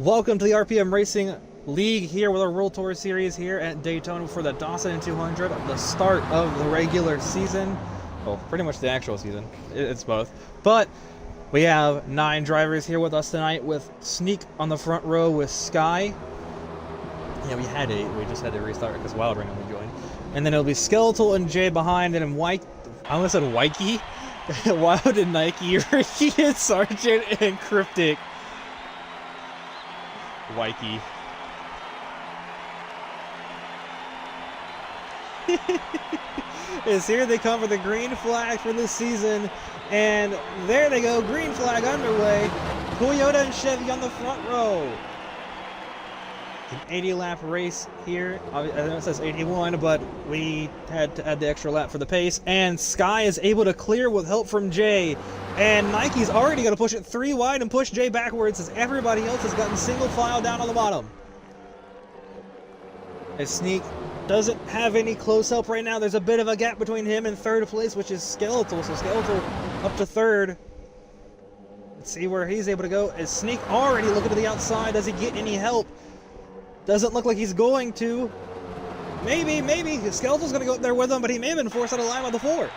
Welcome to the RPM Racing League here with our World Tour Series here at Daytona for the Dawson 200, the start of the regular season. Well, pretty much the actual season. It's both. But we have 9 drivers here with us tonight, with Sneak on the front row with Sky. Yeah, we had 8. We just had to restart because Wild randomly joined. And then it'll be Skeletal and Jay behind, and I almost said Wikey. Wild and Nike, Ricky and Sargent, and Cryptic. Wikey. Is here they come for the green flag for this season, and there they go, green flag underway. Toyota and Chevy on the front row. An 80-lap race here. I know it says 81, but we had to add the extra lap for the pace. And Sky is able to clear with help from Jay. And Nike's already going to push it 3 wide and push Jay backwards as everybody else has gotten single file down on the bottom. As Sneak doesn't have any close help right now. There's a bit of a gap between him and third place, which is Skeletal. So Skeletal up to third. Let's see where he's able to go. As Sneak already looking to the outside. Does he get any help? Doesn't look like he's going to. Maybe. Skeletal's going to go up there with him, but he may have been forced out of line by the 4.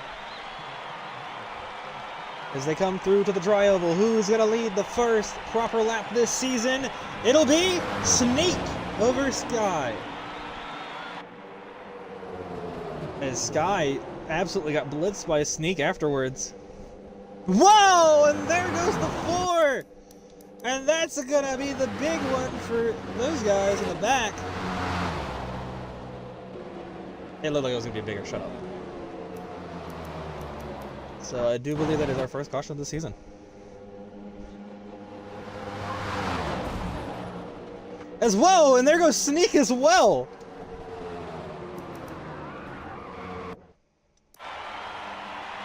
As they come through to the tri-oval, who's going to lead the first proper lap this season? It'll be Sneak over Sky. As Sky absolutely got blitzed by Sneak afterwards. Whoa! And there goes the 4! And that's gonna be the big one for those guys in the back. It looked like it was gonna be a bigger shutout. So I do believe that is our first caution of the season. As well, and there goes Sneak as well.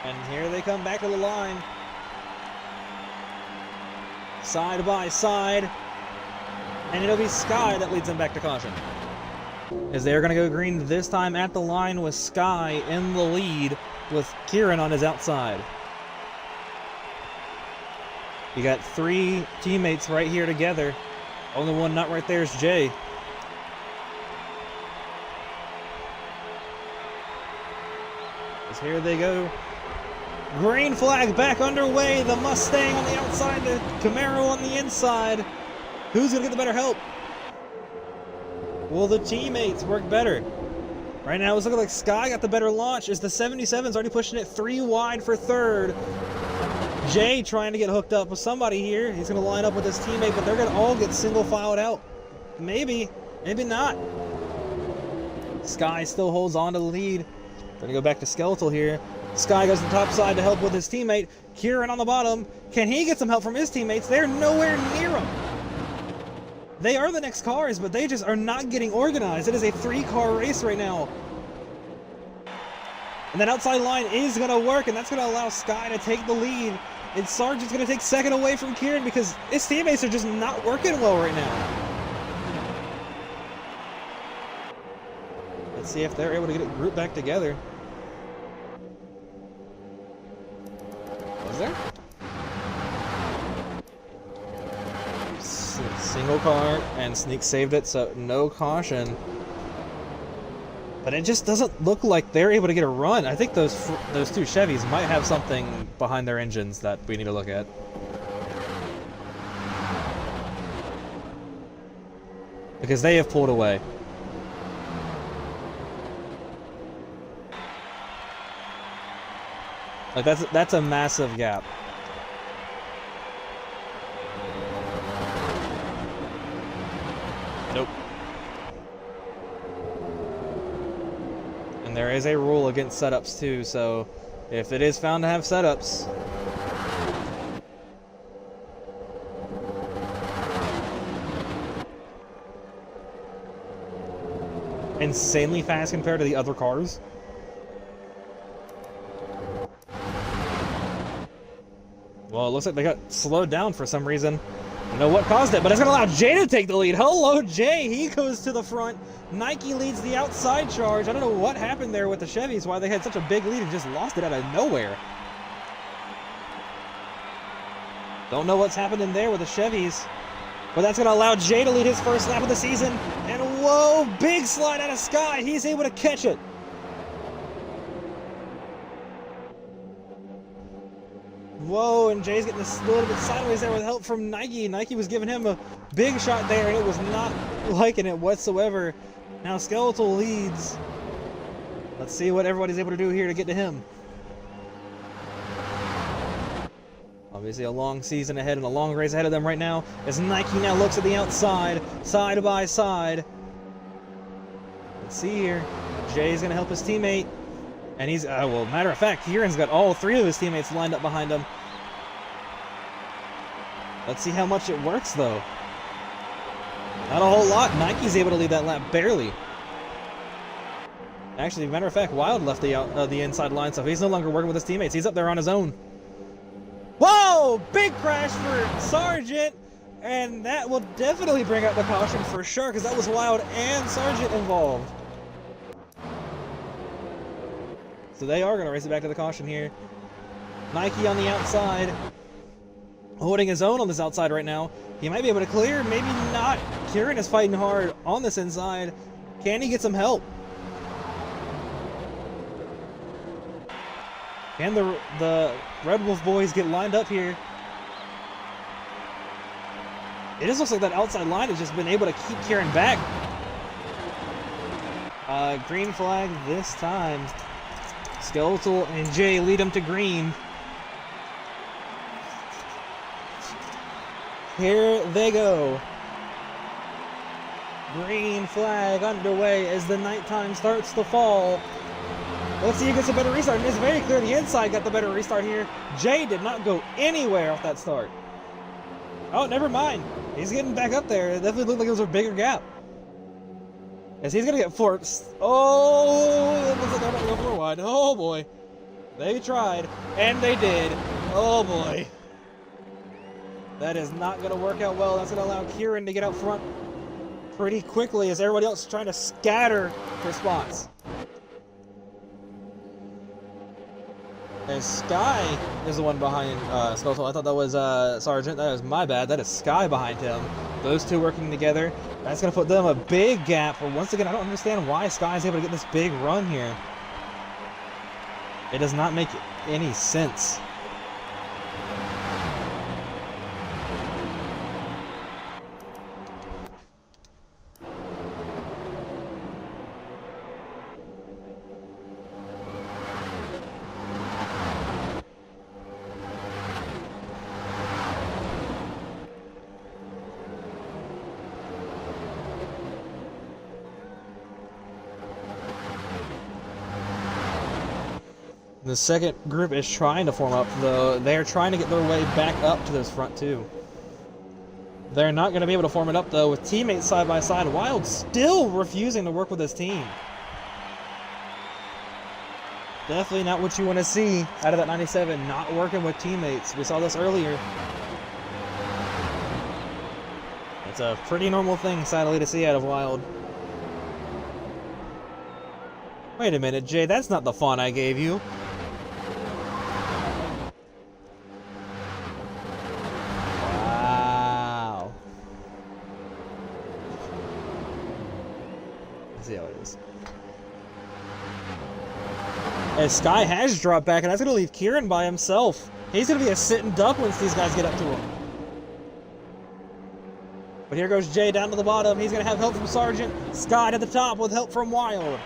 And here they come back to the line. Side by side, and it'll be Sky that leads them back to caution. As they're going to go green this time at the line with Sky in the lead with Kieran on his outside. You got 3 teammates right here together. Only one not right there is Jay. As here they go. Green flag back underway. The Mustang on the outside, the Camaro on the inside. Who's going to get the better help? Will the teammates work better? Right now it's looking like Sky got the better launch as the 77's already pushing it 3 wide for third. Jay trying to get hooked up with somebody here. He's going to line up with his teammate, but they're going to all get single filed out. Maybe not. Sky still holds on to the lead. Going to go back to Skeletal here. Sky goes to the top side to help with his teammate. Kieran on the bottom. Can he get some help from his teammates? They're nowhere near him. They are the next cars, but they just are not getting organized. It is a 3-car race right now. And that outside line is going to work, and that's going to allow Sky to take the lead. And Sargent's going to take second away from Kieran because his teammates are just not working well right now. Let's see if they're able to get it grouped back together. There? Single car, and Sneak saved it, so no caution. But it just doesn't look like they're able to get a run. I think those 2 Chevys might have something behind their engines that we need to look at. Because they have pulled away. Like that's a massive gap. Nope. And there is a rule against setups too, so if it is found to have setups, insanely fast compared to the other cars. Well, it looks like they got slowed down for some reason. I don't know what caused it, but it's going to allow Jay to take the lead. Hello, Jay. He goes to the front. Nike leads the outside charge. I don't know what happened there with the Chevys, why they had such a big lead and just lost it out of nowhere. Don't know what's happening there with the Chevys. But that's going to allow Jay to lead his first lap of the season. And whoa, big slide out of Sky. He's able to catch it. Whoa, and Jay's getting a little bit sideways there with help from Nike. Nike was giving him a big shot there, and it was not liking it whatsoever. Now Skeletal leads. Let's see what everybody's able to do here to get to him. Obviously a long season ahead and a long race ahead of them right now as Nike now looks at the outside, side by side. Let's see here. Jay's going to help his teammate. And he's, well, matter of fact, Kieran's got all three of his teammates lined up behind him. Let's see how much it works, though. Not a whole lot. Nike's able to lead that lap barely. Actually, matter of fact, Wild left the inside line, so he's no longer working with his teammates. He's up there on his own. Whoa! Big crash for Sargent, and that will definitely bring out the caution for sure, because that was Wild and Sargent involved. So they are going to race it back to the caution here. Nike on the outside, holding his own on this outside right now. He might be able to clear, maybe not. Kieran is fighting hard on this inside. Can he get some help? Can the Red Wolf boys get lined up here? It just looks like that outside line has just been able to keep Kieran back. Green flag this time. Skeletal and Jay lead him to green. Here they go. Green flag underway as the nighttime starts to fall. Let's see who gets a better restart. And it's very clear the inside got the better restart here. Jay did not go anywhere off that start. Oh, never mind. He's getting back up there. It definitely looked like it was a bigger gap. As he's going to get forced. Oh, it looks like they're going to go for a wide. Oh, boy. They tried, and they did. Oh, boy. That is not going to work out well. That's going to allow Kieran to get out front pretty quickly as everybody else is trying to scatter for spots. And Sky is the one behind Skeletal. I thought that was Sargent. That was my bad. That is Sky behind him. Those two working together. That's going to put them a big gap. But once again, I don't understand why Sky is able to get this big run here. It does not make any sense. The second group is trying to form up, though. They're trying to get their way back up to this front, too. They're not going to be able to form it up, though, with teammates side by side. Wild still refusing to work with his team. Definitely not what you want to see out of that 97, not working with teammates. We saw this earlier. It's a pretty normal thing, sadly, to see out of Wild. Wait a minute, Jay, that's not the font I gave you. Wow. Let's see how it is. As Sky has dropped back, and that's going to leave Kieran by himself. He's going to be a sitting duck once these guys get up to him. But here goes Jay down to the bottom. He's going to have help from Sargent. Sky to the top with help from Wild.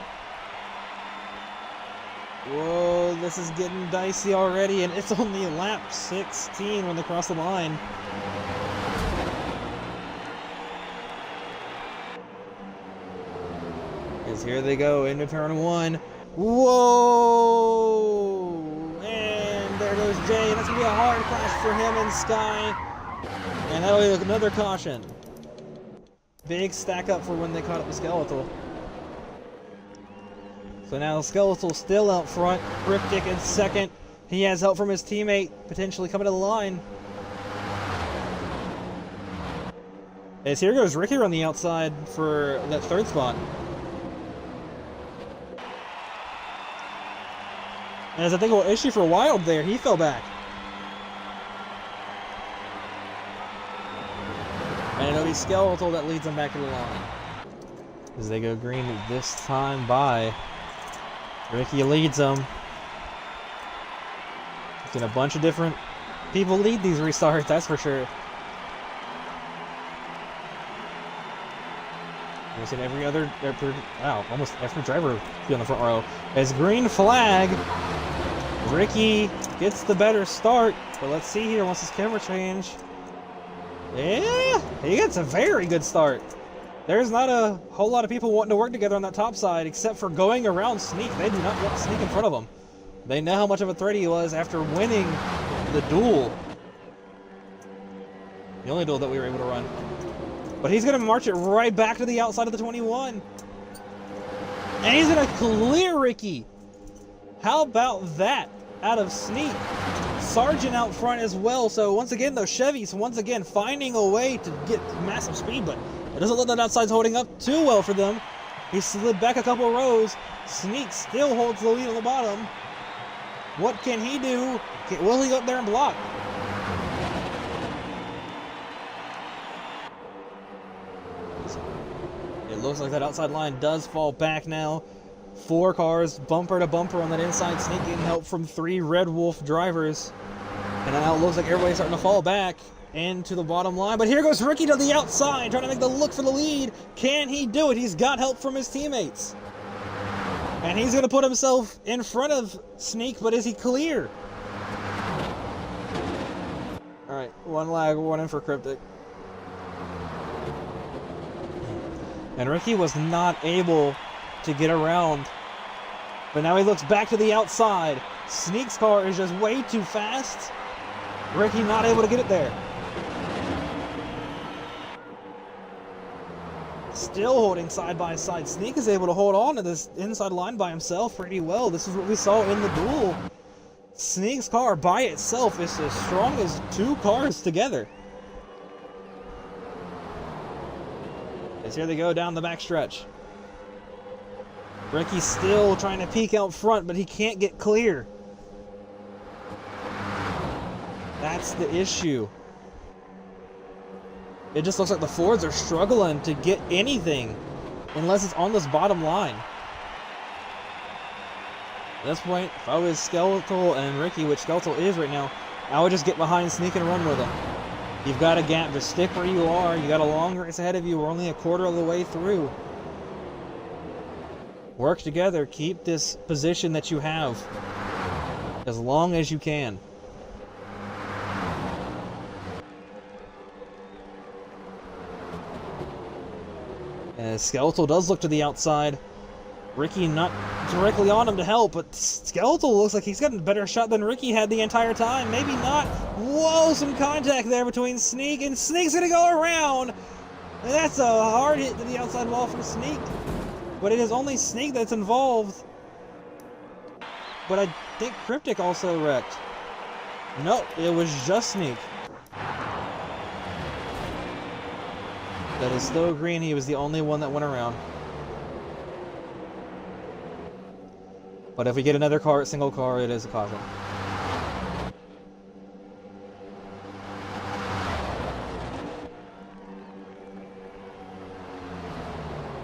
Whoa, this is getting dicey already, and it's only lap 16 when they cross the line. As here they go into turn one. Whoa! And there goes Jay, and that's going to be a hard crash for him and Sky. And that'll be another caution. Big stack up for when they caught up the Skeletal. So now Skeletal still out front. Cryptic in second. He has help from his teammate potentially coming to the line. As here goes Ricky on the outside for that third spot. As I think a issue for Wild there, he fell back. And it Skeletal that leads them back to the line. As they go green this time by. Ricky leads them. Seen a bunch of different people lead these restarts, that's for sure. We've seen almost every driver be on the front row. As green flag, Ricky gets the better start, but let's see here once this camera change. Yeah, he gets a very good start. There's not a whole lot of people wanting to work together on that top side, except for going around Sneak. They do not want Sneak in front of him. They know how much of a threat he was after winning the duel. The only duel that we were able to run. But he's going to march it right back to the outside of the 21. And he's going to clear Ricky. How about that out of Sneak? Sargent out front as well. So once again, those Chevys, once again, finding a way to get massive speed. But it doesn't look like that outside's holding up too well for them. He slid back a couple rows. Sneak still holds the lead on the bottom. What can he do? Will he go up there and block? It looks like that outside line does fall back now. 4 cars, bumper to bumper on that inside. Sneak getting help from 3 Red Wolf drivers. And now it looks like everybody's starting to fall back into the bottom line. But here goes Ricky to the outside, trying to make the look for the lead. Can he do it? He's got help from his teammates. And he's going to put himself in front of Sneak, but is he clear? All right, 1 lag, 1 in for Cryptic. And Ricky was not able to get around. But now he looks back to the outside. Sneak's car is just way too fast. Ricky not able to get it there. Still holding side by side. Sneak is able to hold on to this inside line by himself pretty well. This is what we saw in the duel. Sneak's car by itself is as strong as 2 cars together. As here they go down the backstretch. Ricky's still trying to peek out front, but he can't get clear. That's the issue. It just looks like the Fords are struggling to get anything unless it's on this bottom line. At this point, if I was Skeletal and Ricky, which Skeletal is right now, I would just get behind, sneak and run with him. You've got a gap, just stick where you are. You got a long race ahead of you. We're only a quarter of the way through. Work together, keep this position that you have as long as you can. As Skeletal does look to the outside. Ricky not directly on him to help, but Skeletal looks like he's got a better shot than Ricky had the entire time. Maybe not. Whoa, some contact there between Sneak, and Sneak's gonna go around. And that's a hard hit to the outside wall from Sneak. But it is only Sneak that's involved. But I think Cryptic also wrecked. No, it was just Sneak. That is still green. He was the only one that went around. But if we get another car, single car, it is a caution.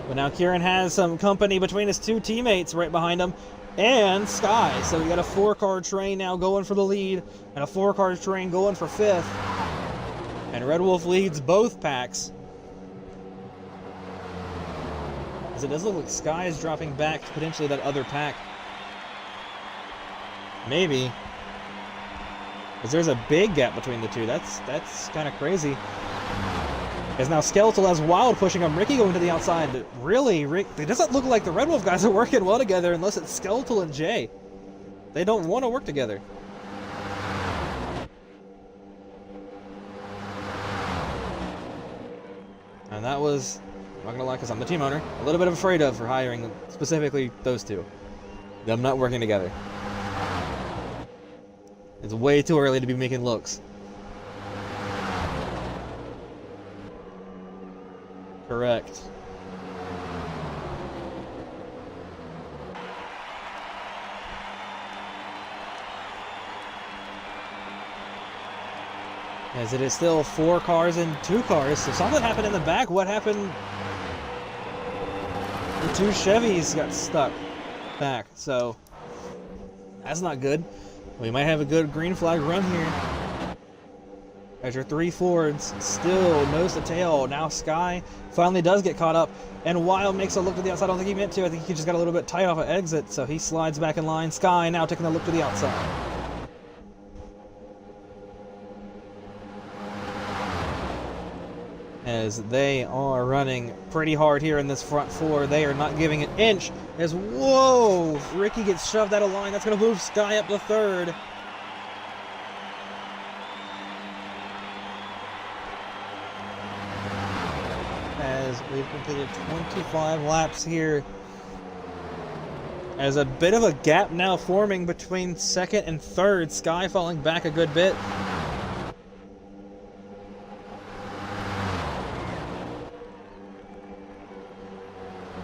But now Kieran has some company between his 2 teammates right behind him and Sky. So we got a 4-car train now going for the lead and a 4-car train going for 5th. And Red Wolf leads both packs. As it does look like Sky is dropping back to potentially that other pack. Maybe. Because there's a big gap between the 2. That's kind of crazy. As now Skeletal has Wild pushing him. Ricky going to the outside. But really, it doesn't look like the Red Wolf guys are working well together unless it's Skeletal and Jay. They don't want to work together. And that was, I'm not going to lie because I'm the team owner, a little bit of afraid of for hiring specifically those 2. Them not working together. It's way too early to be making looks. Correct. As it is still 4 cars and 2 cars. So something happened in the back. What happened? The 2 Chevys got stuck back. So that's not good. We might have a good green flag run here. As your 3 Fords still nose to tail. Now Sky finally does get caught up. And Wild makes a look to the outside. I don't think he meant to. I think he just got a little bit tight off an exit. So he slides back in line. Sky now taking a look to the outside. As they are running pretty hard here in this front 4. They are not giving an inch. As, whoa, Ricky gets shoved out of line. That's going to move Sky up to 3rd. As we've completed 25 laps here. As a bit of a gap now forming between 2nd and 3rd. Sky falling back a good bit.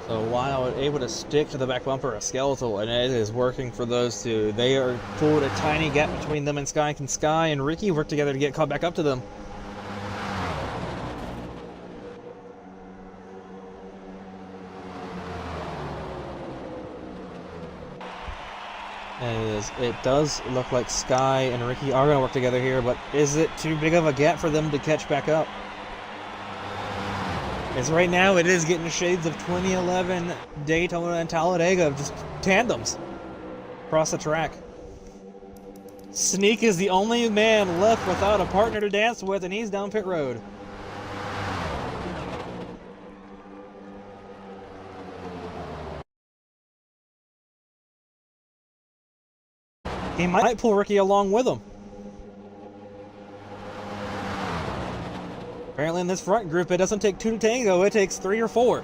So Wild able to stick to the back bumper of Skeletal, and it is working for those two. They are pulled a tiny gap between them and Sky. Can Sky and Ricky work together to get caught back up to them? As it does look like Sky and Ricky are going to work together here, but is it too big of a gap for them to catch back up? As right now it is getting shades of 2011 Daytona and Talladega, just tandems across the track. Sneak is the only man left without a partner to dance with, and he's down pit road. He might pull Ricky along with him. Apparently in this front group, it doesn't take 2 to tango, it takes 3 or 4.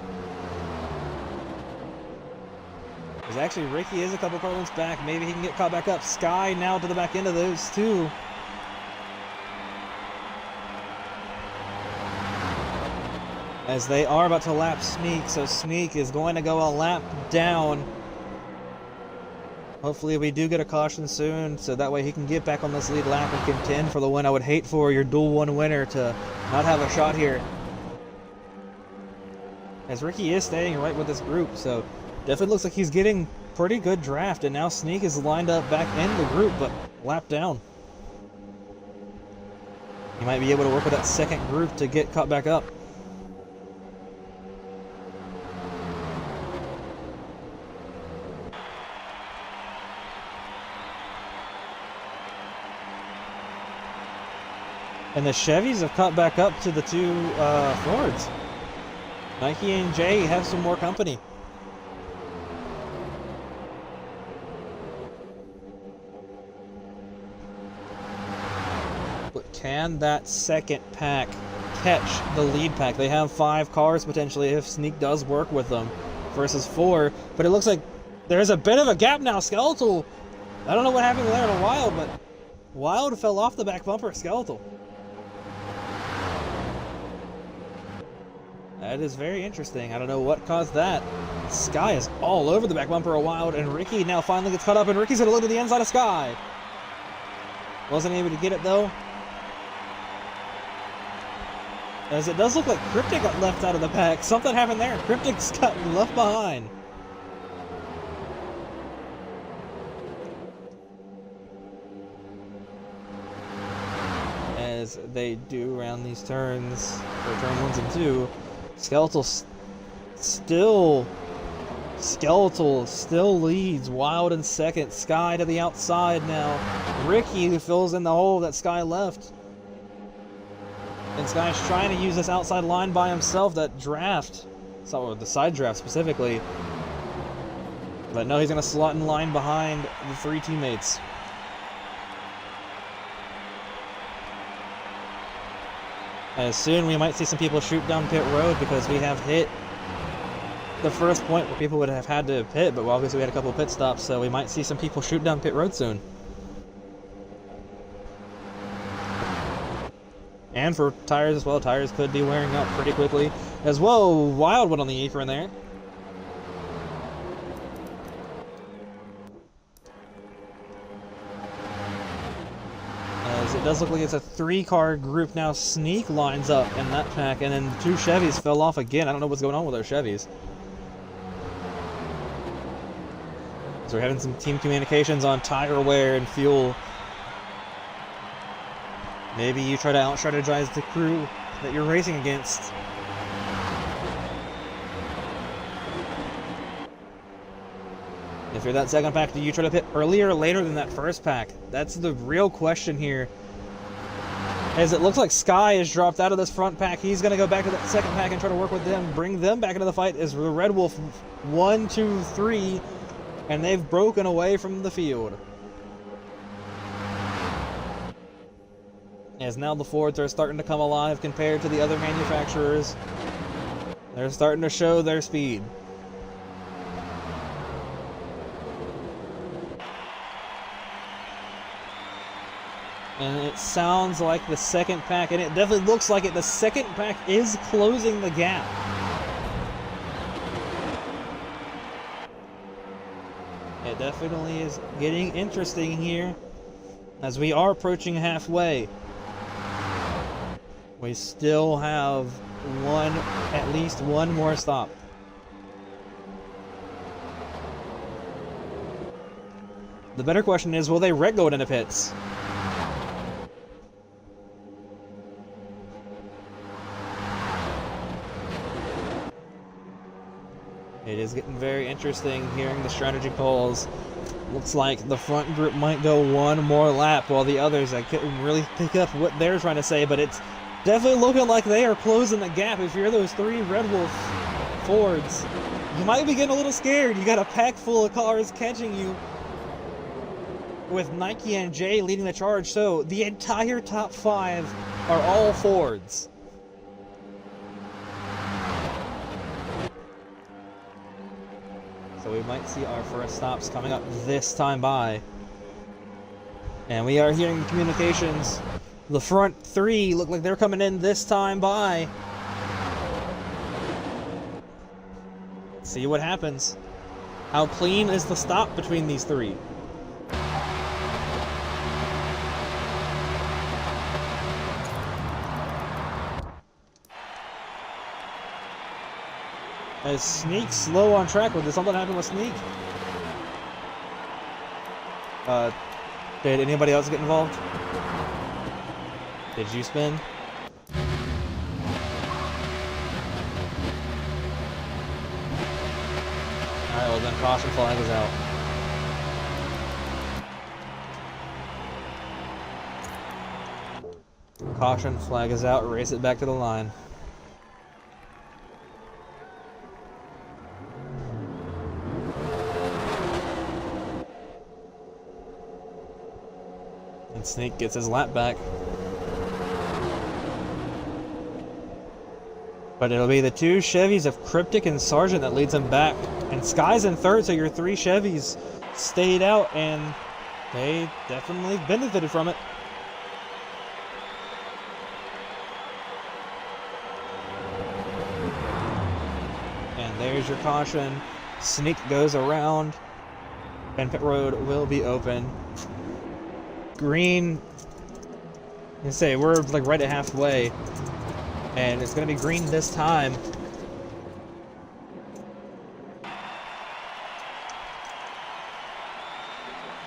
Because actually, Ricky is a couple car lengths back. Maybe he can get caught back up. Sky now to the back end of those 2. As they are about to lap Sneak, so Sneak is going to go a lap down. Hopefully we do get a caution soon, so that way he can get back on this lead lap and contend for the win. I would hate for your dual 1 winner to not have a shot here. As Ricky is staying right with this group, so definitely looks like he's getting pretty good draft, and now Sneak is lined up back in the group, but lap down. He might be able to work with that second group to get caught back up. And the Chevys have caught back up to the 2 Fords. Nike and Jay have some more company. But can that second pack catch the lead pack? They have 5 cars potentially if Sneak does work with them versus 4. But it looks like there's a bit of a gap now. Skeletal, I don't know what happened there in a Wild, but Wild fell off the back bumper of Skeletal. That is very interesting. I don't know what caused that. Sky is all over the back bumper of Wild, and Ricky now finally gets caught up, and Ricky's going to look to the inside of Sky. Wasn't able to get it, though. As it does look like Cryptic got left out of the pack. Something happened there. Cryptic's got left behind. As they do around these turns, for turn 1s and 2, Skeletal still leads. Wild in second. Sky to the outside now. Ricky fills in the hole that Sky left. And Sky's trying to use this outside line by himself, that draft. So the side draft specifically. But no, he's going to slot in line behind the 3 teammates. As soon we might see some people shoot down pit road because we have hit the first point where people would have had to pit, but obviously we had a couple of pit stops, so we might see some people shoot down pit road soon. And for tires as well, tires could be wearing out pretty quickly. As well, Wild one on the apron there. As as it does look like it's a 3-car group now. Sneak lines up in that pack, and then 2 Chevys fell off again. I don't know what's going on with those Chevys. So we're having some team communications on tire wear and fuel. Maybe you try to out-strategize the crew that you're racing against. If you're that second pack, do you try to pit earlier or later than that first pack? That's the real question here. As it looks like Sky has dropped out of this front pack. He's going to go back to that second pack and try to work with them, bring them back into the fight as the Red Wolf 1, 2, 3, and they've broken away from the field. As now the Fords are starting to come alive compared to the other manufacturers. They're starting to show their speed. And it sounds like the second pack, and it definitely looks like it, the second pack is closing the gap. It definitely is getting interesting here as we are approaching halfway. We still have at least one more stop. The better question is, will they wreck going into pits? It is getting very interesting hearing the strategy calls. Looks like the front group might go one more lap, while the others, I couldn't really pick up what they're trying to say, but it's definitely looking like they are closing the gap. If you're those 3 Red Wolf Fords, you might be getting a little scared. You got a pack full of cars catching you, with Nike and Jay leading the charge. So the entire top 5 are all Fords. So we might see our first stops coming up this time by. And we are hearing the communications. The front 3 look like they're coming in this time by. Let's see what happens. How clean is the stop between these 3? Is Sneak slow on track? Did something happen with Sneak? Did anybody else get involved? Did you spin? Alright, well then caution flag is out. Caution flag is out, race it back to the line. And Snake gets his lap back. But it'll be the 2 Chevys of Cryptic and Sargent that leads him back. And Sky's in third, so your 3 Chevys stayed out, and they definitely benefited from it. And there's your caution. Sneak goes around, and pit road will be open. Green, let's say we're like right at halfway, and it's going to be green this time.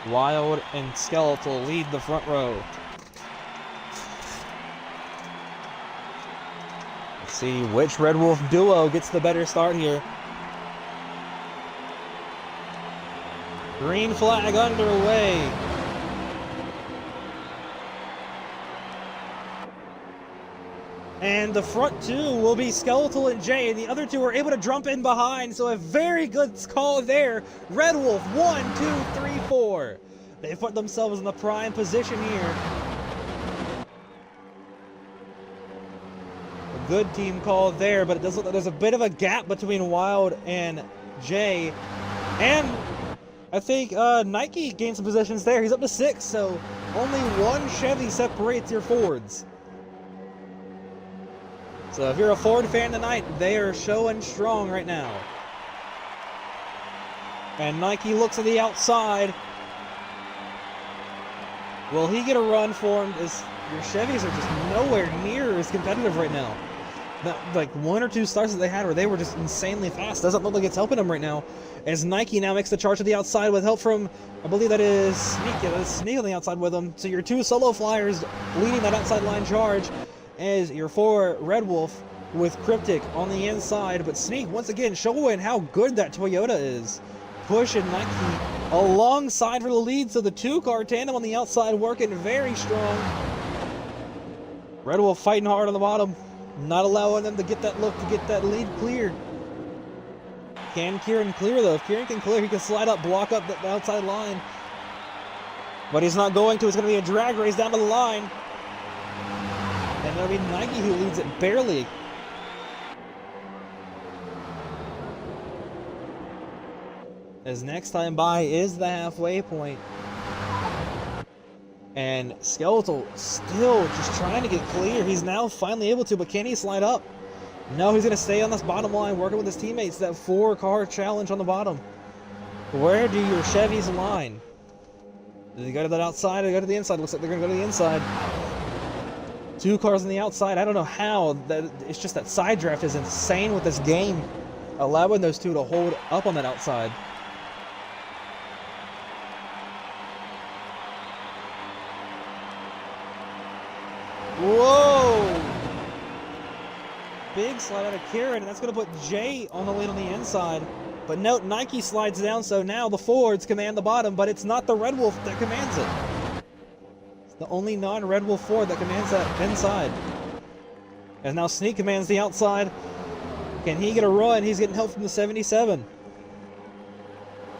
Wild and Skeletal lead the front row. Let's see which Red Wolf duo gets the better start here. Green flag underway. And the front 2 will be Skeletal and Jay, and the other 2 are able to jump in behind, so a very good call there. Red Wolf, 1, 2, 3, 4. They put themselves in the prime position here. A good team call there, but it does look like there's a bit of a gap between Wild and Jay. And I think Nike gained some positions there. He's up to 6, so only 1 Chevy separates your Fords. So if you're a Ford fan tonight, they are showing strong right now. And Nike looks at the outside. Will he get a run formed? As your Chevys are just nowhere near as competitive right now. That, like 1 or 2 starts that they had where they were just insanely fast. Doesn't look like it's helping them right now. As Nike now makes the charge to the outside with help from, I believe that is Sneak. Yeah, that's Sneak on the outside with them. So your 2 solo flyers leading that outside line charge as your 4 Red Wolf with Cryptic on the inside. But Sneak once again showing how good that Toyota is. Pushing Nike alongside for the lead. So the 2-car tandem on the outside working very strong. Red Wolf fighting hard on the bottom. Not allowing them to get that look, to get that lead cleared. Can Kieran clear though? If Kieran can clear, he can slide up, block up the outside line. But he's not going to. It's going to be a drag race down to the line. And it'll be Nike who leads it barely. As next time by is the halfway point. And Skeletal still just trying to get clear. He's now finally able to, but can he slide up? No, he's going to stay on this bottom line, working with his teammates. That 4-car challenge on the bottom. Where do your Chevys line? Do they go to that outside or go to the inside? Looks like they're going to go to the inside. 2 cars on the outside. I don't know how. It's just that side draft is insane with this game, allowing those 2 to hold up on that outside. Whoa! Big slide out of Kieran, and that's going to put Jay on the lead on the inside. But note, Nike slides down, so now the Fords command the bottom, but it's not the Red Wolf that commands it. It's the only non-Red Wolf Ford that commands that inside. And now Sneak commands the outside. Can he get a run? He's getting help from the 77.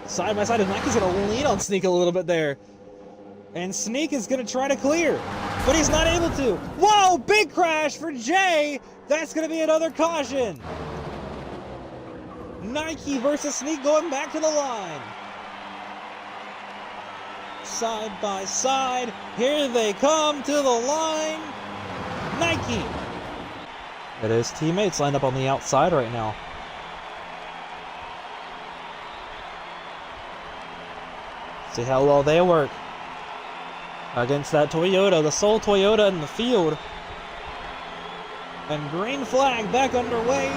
Side by side, and Nike's going to lean on Sneak a little bit there. And Sneak is going to try to clear, but he's not able to. Whoa, big crash for Jay. That's going to be another caution. Nike versus Sneak going back to the line. Side by side, here they come to the line. Nike. It is teammates lined up on the outside right now. See how well they work against that Toyota, the sole Toyota in the field. And green flag back underway.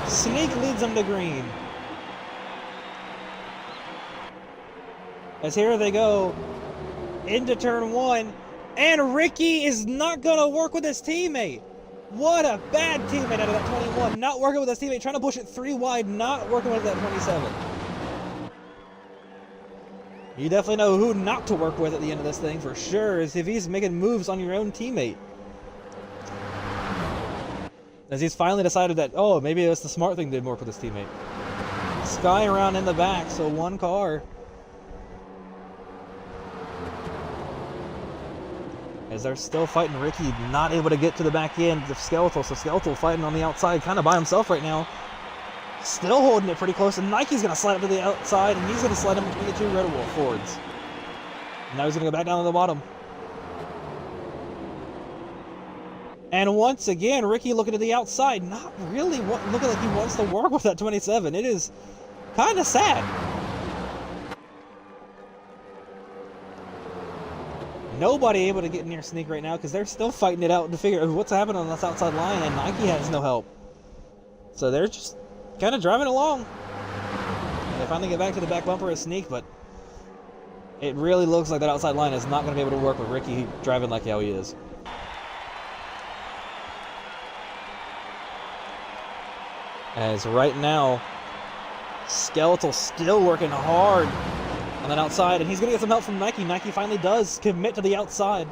Sneak leads them to green. As here they go into turn 1. And Ricky is not going to work with his teammate. What a bad teammate out of that 21. Not working with his teammate, trying to push it 3 wide, not working with that 27. You definitely know who not to work with at the end of this thing for sure, is if he's making moves on your own teammate. As he's finally decided that, oh, maybe it's the smart thing to work with his teammate. Sky around in the back, so 1 car. As they're still fighting Ricky, not able to get to the back end of Skeletal, so Skeletal fighting on the outside kind of by himself right now. Still holding it pretty close, and Nike's going to slide up to the outside, and he's going to slide him between the 2 Red Wolf Fords. And now he's going to go back down to the bottom. And once again, Ricky looking to the outside, not really looking like he wants to work with that 27. It is kind of sad. Nobody able to get near Sneak right now because they're still fighting it out to figure out what's happening on this outside line, and Nike has no help. So they're just kind of driving along. They finally get back to the back bumper of Sneak, but it really looks like that outside line is not going to be able to work with Ricky driving like how he is. As right now, Skeletal still working hard on that outside, and he's going to get some help from Nike. Nike finally does commit to the outside.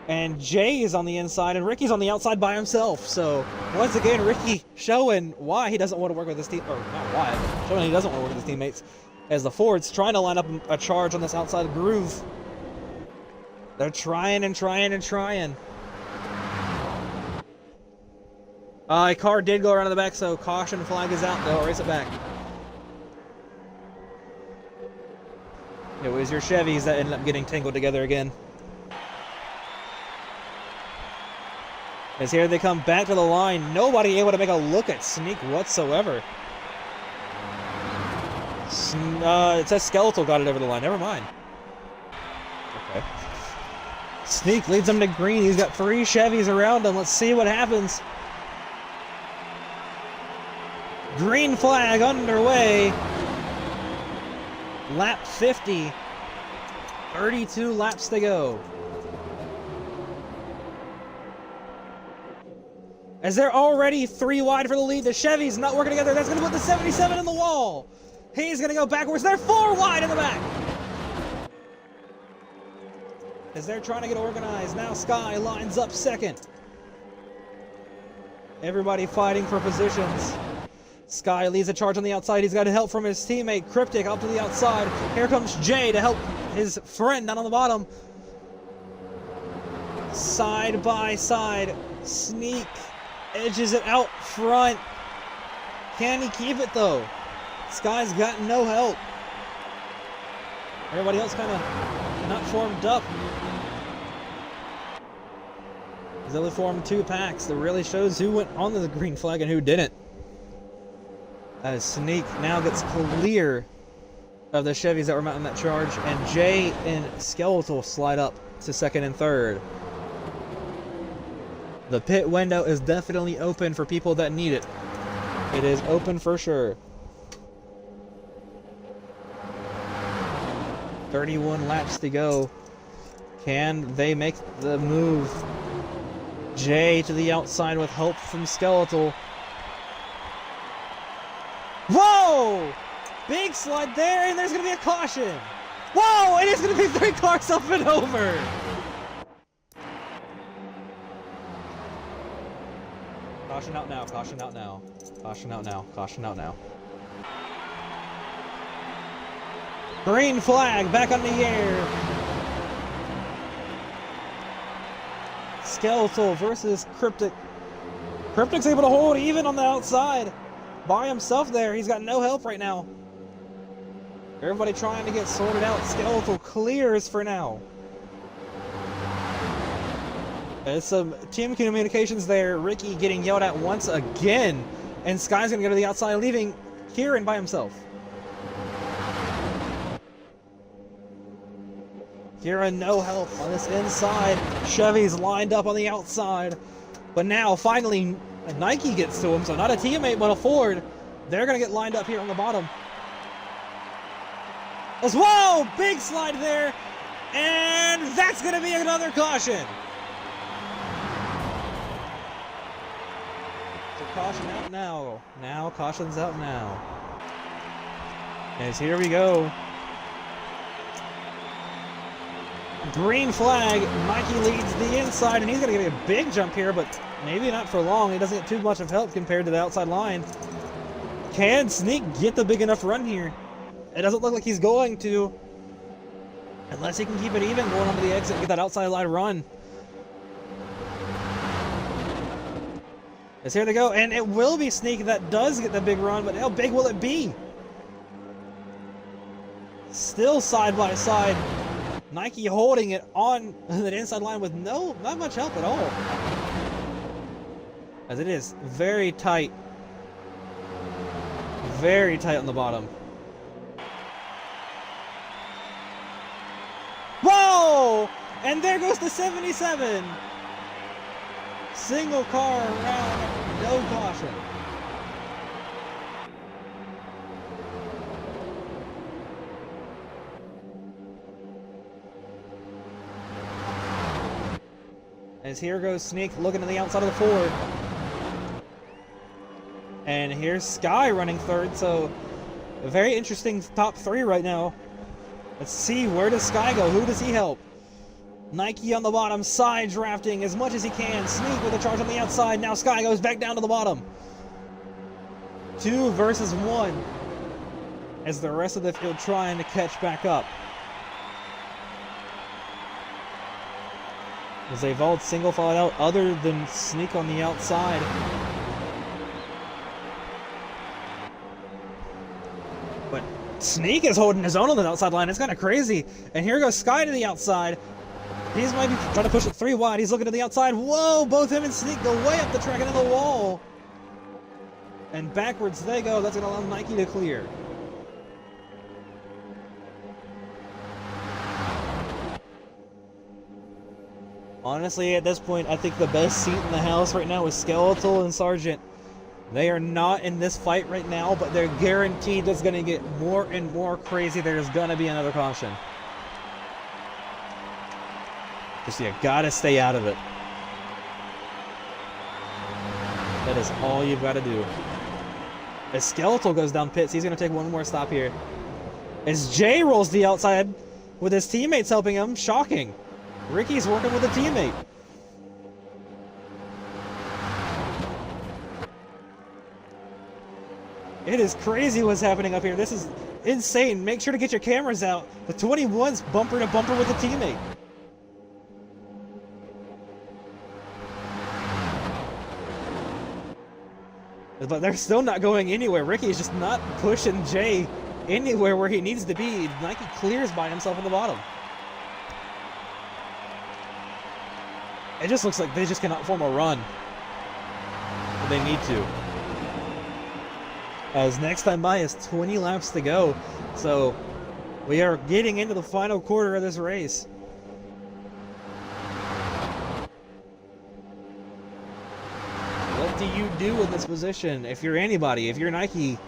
And Jay is on the inside, and Ricky's on the outside by himself. So, once again, Ricky showing why he doesn't want to work with his team, or not why, showing he doesn't want to work with his teammates, as the Fords trying to line up a charge on this outside groove. They're trying and trying and trying. A car did go around in the back, so caution flag is out. They'll race it back. It was your Chevys that ended up getting tangled together again. As here they come back to the line. Nobody able to make a look at Sneak whatsoever. It says Skeletal got it over the line. Never mind. Sneak leads him to green. He's got 3 Chevys around him. Let's see what happens. Green flag underway. Lap 50. 32 laps to go. As they're already 3 wide for the lead, the Chevy's not working together. That's going to put the 77 in the wall. He's going to go backwards. They're 4 wide in the back. As they're trying to get organized, now Sky lines up second. Everybody fighting for positions. Sky leads a charge on the outside. He's got help from his teammate Cryptic up to the outside. Here comes Jay to help his friend down on the bottom. Side by side, Sneak edges it out front. Can he keep it though? Sky's got no help. Everybody else kind of not formed up. He's only formed 2 packs. That really shows who went on the green flag and who didn't. As Sneak now gets clear of the Chevys that were mounting that charge, and Jay and Skeletal slide up to second and third. The pit window is definitely open for people that need it. It is open for sure. 31 laps to go. Can they make the move? Jay to the outside with help from Skeletal. Whoa! Big slide there, and there's going to be a caution. Whoa! It is going to be 3 cars up and over. Caution out now, caution out now. Caution out now, caution out now. Green flag back on the air. Skeletal versus Cryptic. Cryptic's able to hold even on the outside. By himself there. He's got no help right now. Everybody trying to get sorted out. Skeletal clears for now. There's some team communications there. Ricky getting yelled at once again. And Sky's going to go to the outside, leaving Kieran by himself. Kieran, no help on this inside. Chevy's lined up on the outside. But now, finally, Nike gets to him. So not a teammate, but a Ford. They're going to get lined up here on the bottom. Whoa! Big slide there. And that's going to be another caution. Caution out now. Now, caution's out now. As here we go. Green flag. Mikey leads the inside, and he's going to get a big jump here, but maybe not for long. He doesn't get too much of help compared to the outside line. Can Sneak get the big enough run here? It doesn't look like he's going to. Unless he can keep it even going onto the exit and get that outside line run. As here they go, and it will be Sneak that does get the big run, but how big will it be? Still side by side. Nike holding it on the inside line with not much help at all. As it is very tight. Very tight on the bottom. Whoa! And there goes the 77. Single car around, no caution. As here goes Sneak looking to the outside of the Ford. And here's Sky running third, so a very interesting top 3 right now. Let's see, where does Sky go? Who does he help? Nike on the bottom, side drafting as much as he can. Sneak with a charge on the outside. Now Sky goes back down to the bottom. 2 versus 1. As the rest of the field trying to catch back up. As they've all single filed out other than Sneak on the outside. But Sneak is holding his own on the outside line. It's kind of crazy. And here goes Sky to the outside. He's maybe trying to push it 3 wide. He's looking to the outside. Whoa! Both him and Sneak go way up the track and into the wall. And backwards they go. That's going to allow Nike to clear. Honestly, at this point, I think the best seat in the house right now is Skeletal and Sargent. They are not in this fight right now, but they're guaranteed it's going to get more and more crazy. There's going to be another caution. Just you gotta stay out of it. That is all you've got to do. As Skeletal goes down pits, he's going to take one more stop here. As Jay rolls the outside with his teammates helping him, shocking. Ricky's working with a teammate. It is crazy what's happening up here. This is insane. Make sure to get your cameras out. The 21's bumper to bumper with a teammate. But they're still not going anywhere. Ricky's just not pushing Jay anywhere where he needs to be. Nike clears by himself on the bottom. It just looks like they just cannot form a run. But they need to. As next time by is 20 laps to go. So we are getting into the final quarter of this race. What do you do in this position? If you're anybody, if you're Nike,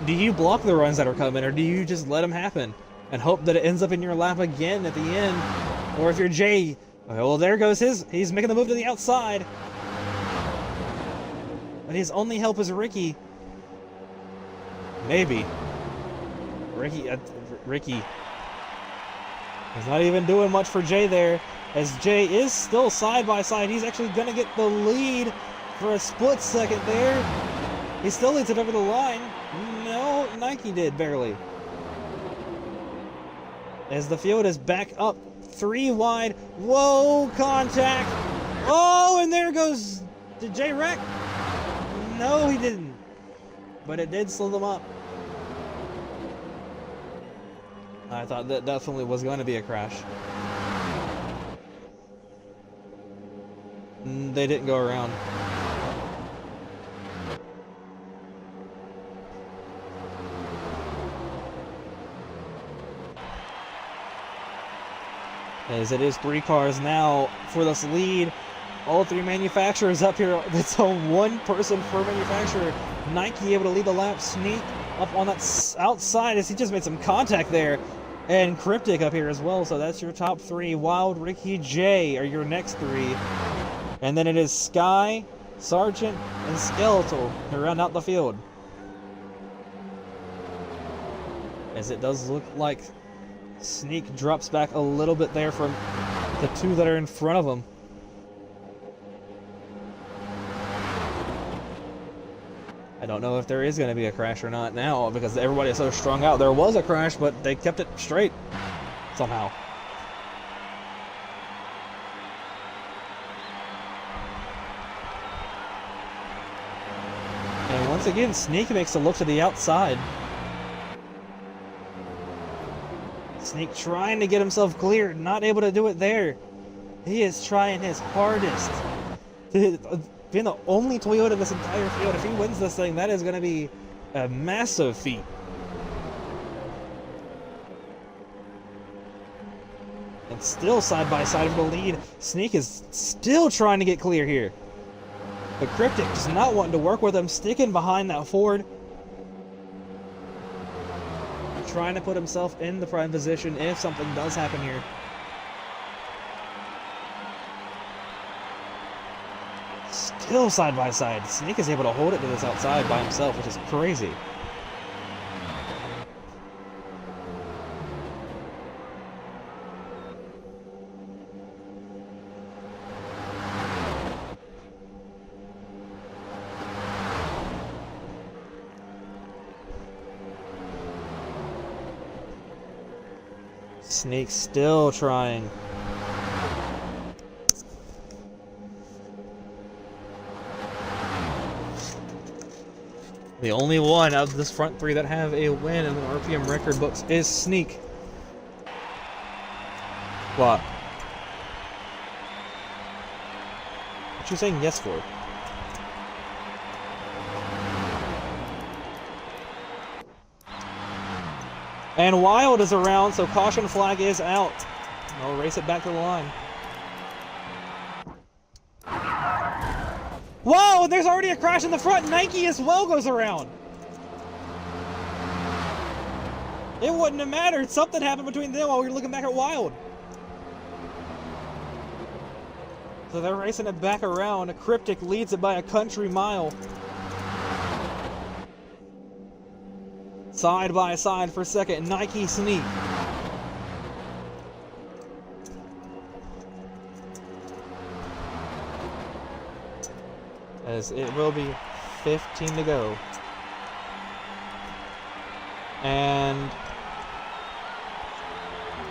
do you block the runs that are coming, or do you just let them happen and hope that it ends up in your lap again at the end? Or if you're Jay, well, there goes he's making the move to the outside. But his only help is Ricky. Maybe. Ricky is not even doing much for Jay there, as Jay is still side by side. He's actually going to get the lead for a split second there. He still leads it over the line. No, Nike did, barely. As the field is back up 3 wide. Whoa, contact. Oh, and there goes, did Jay wreck? No, he didn't. But it did slow them up. I thought that definitely was going to be a crash. They didn't go around. As it is 3 cars now for this lead. All 3 manufacturers up here. It's a 1 person per manufacturer. Nike able to lead the lap. Sneak up on that outside as he just made some contact there. And Cryptic up here as well. So that's your top 3. Wild, Ricky, Jay are your next 3. And then it is Sky, Sargent, and Skeletal to round out the field. As it does look like Sneak drops back a little bit there from the 2 that are in front of him. I don't know if there is going to be a crash or not now because everybody is so strung out. There was a crash, but they kept it straight somehow. And once again, Sneak makes a look to the outside. Sneak trying to get himself cleared, not able to do it there. He is trying his hardest. Being the only Toyota in this entire field, if he wins this thing, that is going to be a massive feat. And still side by side for the lead. Sneak is still trying to get clear here. But Cryptic just not wanting to work with him, sticking behind that Ford. Trying to put himself in the prime position if something does happen here. Still side by side. Sneak is able to hold it to this outside by himself, which is crazy. Sneak still trying. The only one of this front 3 that have a win in the RPM record books is Sneak. What? What you saying yes for? And Wild is around, so caution flag is out. I'll race it back to the line. Whoa, there's already a crash in the front. Nike as well goes around. It wouldn't have mattered. Something happened between them while we were looking back at Wild. So they're racing it back around. Cryptic leads it by a country mile. Side by side for second. Nike Sneak. As it will be 15 to go. And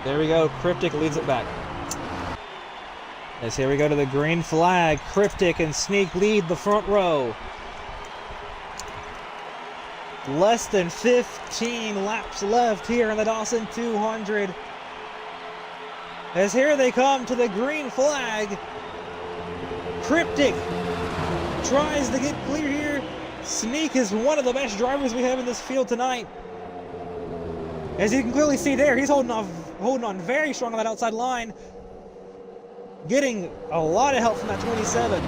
there we go. Cryptic leads it back. As here we go to the green flag. Cryptic and Sneak lead the front row. Less than 15 laps left here in the Dawson 200. As here they come to the green flag. Cryptic tries to get clear here. Sneak is one of the best drivers we have in this field tonight. As you can clearly see there, he's holding on very strong on that outside line. Getting a lot of help from that 27.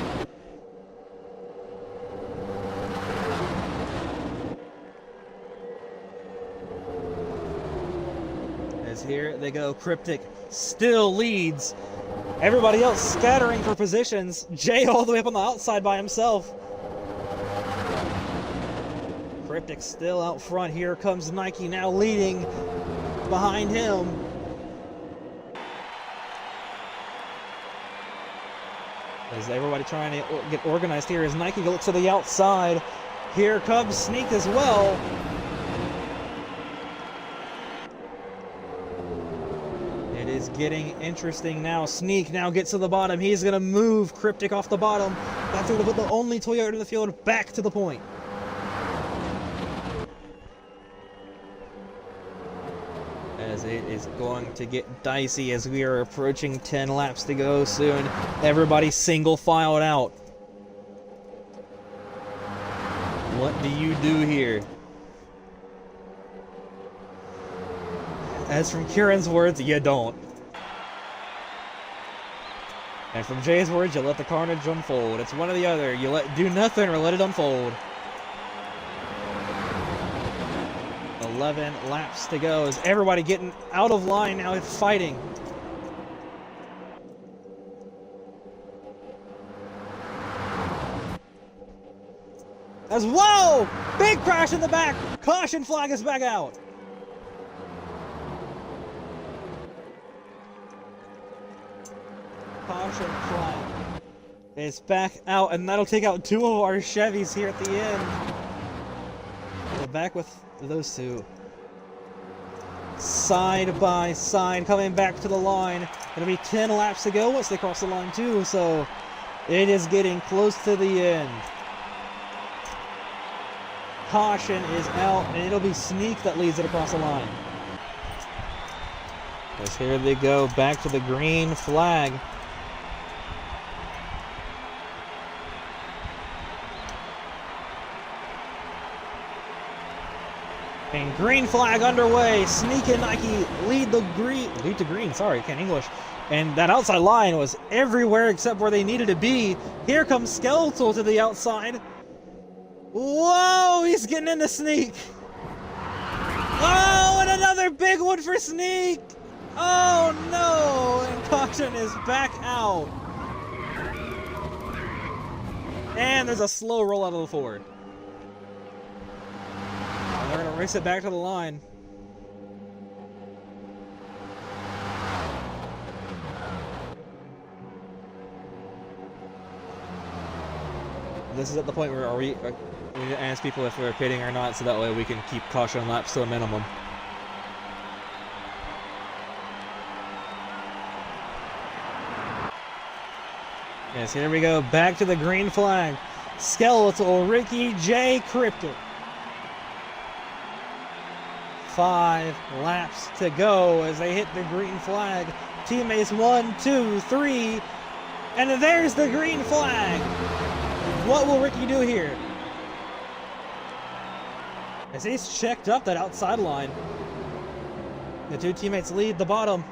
As here they go, Cryptic still leads. Everybody else scattering for positions. Jay all the way up on the outside by himself. Cryptic still out front. Here comes Nike now leading behind him. As everybody trying to get organized here as Nike looks to the outside. Here comes Sneak as well. It is getting interesting now. Sneak now gets to the bottom. He's going to move Cryptic off the bottom. That's going to put the only Toyota in the field back to the point. As it is going to get dicey as we are approaching 10 laps to go soon. Everybody single filed out. What do you do here? As from Kieran's words, you don't. And from Jay's words, you let the carnage unfold. It's one or the other. You do nothing or let it unfold. 11 laps to go as everybody getting out of line now and fighting. As whoa! Big crash in the back! Caution flag is back out. Caution flag is back out, and that'll take out two of our Chevys here at the end. We're back with those two. Side by side, coming back to the line. It'll be 10 laps to go once they cross the line too, so it is getting close to the end. Caution is out, and it'll be Sneak that leads it across the line. As here they go, back to the green flag. And green flag underway. Sneak and Nike lead to green. Sorry, can't English. And that outside line was everywhere except where they needed to be. Here comes Skeletal to the outside. Whoa, he's getting into Sneak. Oh, and another big one for Sneak. Oh no, and caution is back out. And there's a slow roll out of the Ford. They're going to race it back to the line. This is at the point where we need to ask people if they're pitting or not, so that way we can keep caution laps to a minimum. Yes, here we go. Back to the green flag. Skeletal, Ricky, J, Cryptic. 5 laps to go as they hit the green flag. Teammates 1, 2, 3, and there's the green flag. What will Ricky do here? As he's checked up that outside line. The two teammates lead the bottom.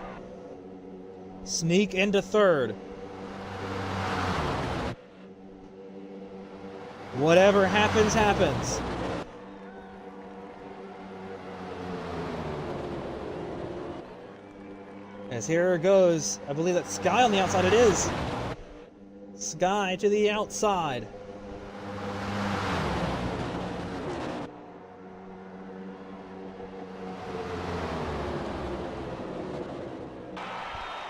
Sneak into third. Whatever happens, happens. As here it goes. I believe that's Sky on the outside. It is. Sky to the outside.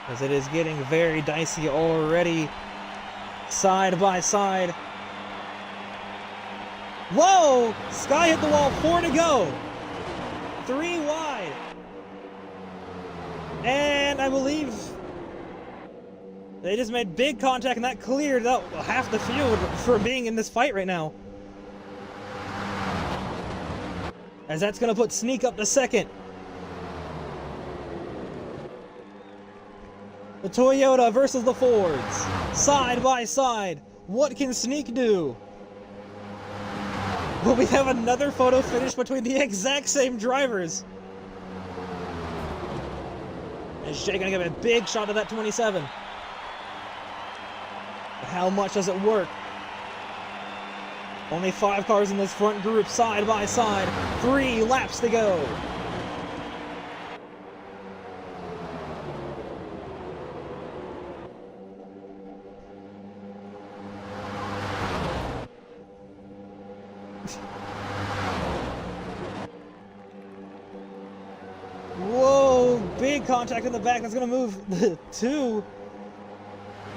As it is getting very dicey already. Side by side. Whoa! Sky hit the wall. 4 to go. 3 wide. And I believe they just made big contact, and that cleared out half the field for being in this fight right now. As that's going to put Sneak up to second. The Toyota versus the Fords. Side by side. What can Sneak do? Will we have another photo finish between the exact same drivers? Is Shay gonna give a big shot to that 27? But how much does it work? Only 5 cars in this front group, side by side. 3 laps to go. Whoa, big contact in the back. That's going to move the 2.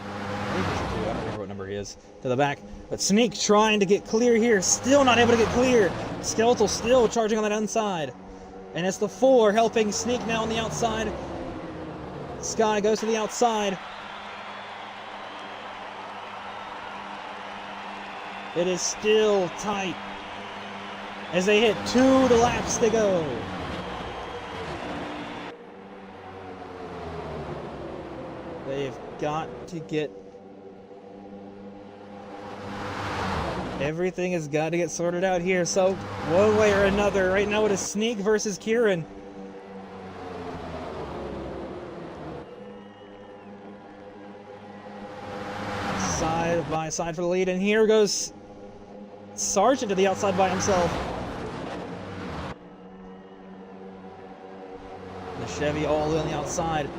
I don't remember what number he is. To the back. But Sneak trying to get clear here. Still not able to get clear. Skeletal still charging on that inside. And it's the 4 helping Sneak now on the outside. Sky goes to the outside. It is still tight as they hit 2 laps to go. They've got to get... Everything has got to get sorted out here. So, one way or another, right now it is Sneak versus Kieran. Side by side for the lead, and here goes Sargent to the outside by himself. The Chevy all the way on the outside.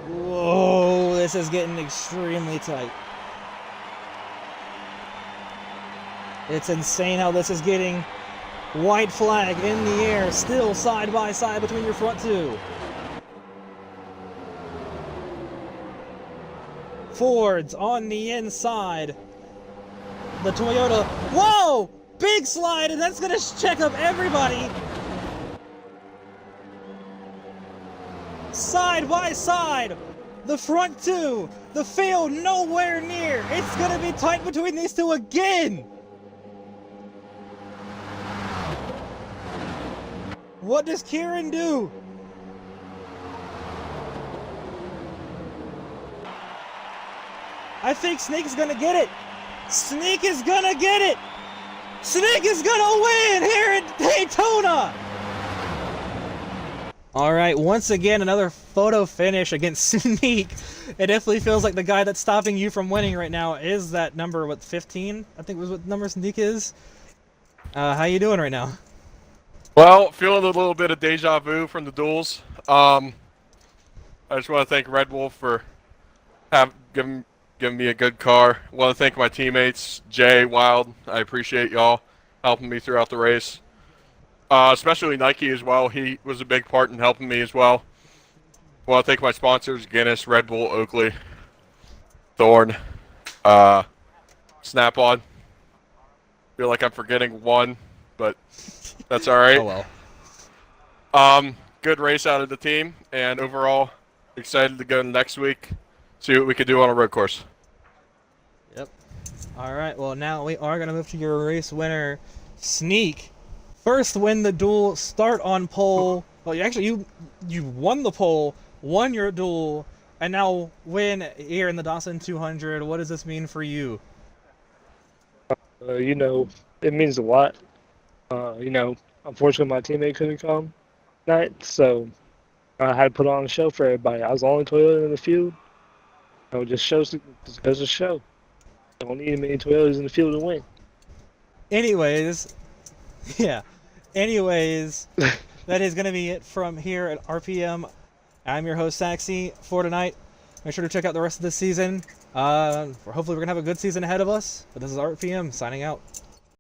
Whoa, this is getting extremely tight. It's insane how this is getting. White flag in the air, still side by side between your front 2. Fords on the inside. The Toyota. Whoa! Big slide, and that's going to check up everybody. Side by side. The front 2. The field nowhere near. It's going to be tight between these 2 again. What does Kieran do? I think Sneak is gonna get it. Sneak is gonna get it. Sneak is gonna win here in Daytona. All right, once again, another photo finish against Sneak. It definitely feels like the guy that's stopping you from winning right now is that number, what, 15? I think was what number Sneak is. How you doing right now? Well, feeling a little bit of deja vu from the duels. I just want to thank Red Bull for giving me a good car. I want to thank my teammates, Jay, Wild. I appreciate y'all helping me throughout the race. Especially Nike as well. He was a big part in helping me as well. I want to thank my sponsors, Guinness, Red Bull, Oakley, Thorn, Snap-on. Feel like I'm forgetting one, but that's all right. Oh well. Good race out of the team, and overall excited to go next week, see what we could do on a road course. Yep. All right. Well, now we are gonna move to your race winner, Sneak. First win the duel, start on pole. Well, you won the pole, won your duel, and now win here in the Dawson 200. What does this mean for you? You know, it means a lot. You know, unfortunately my teammate couldn't come tonight, so I had to put on a show for everybody. I was the only Toyota in the field. You know, just goes to show. Don't need many Toyotas in the field to win. Anyways, yeah. Anyways, that is going to be it from here at RPM. I'm your host, Saxy, for tonight. Make sure to check out the rest of the season. Hopefully we're going to have a good season ahead of us. But this is RPM signing out.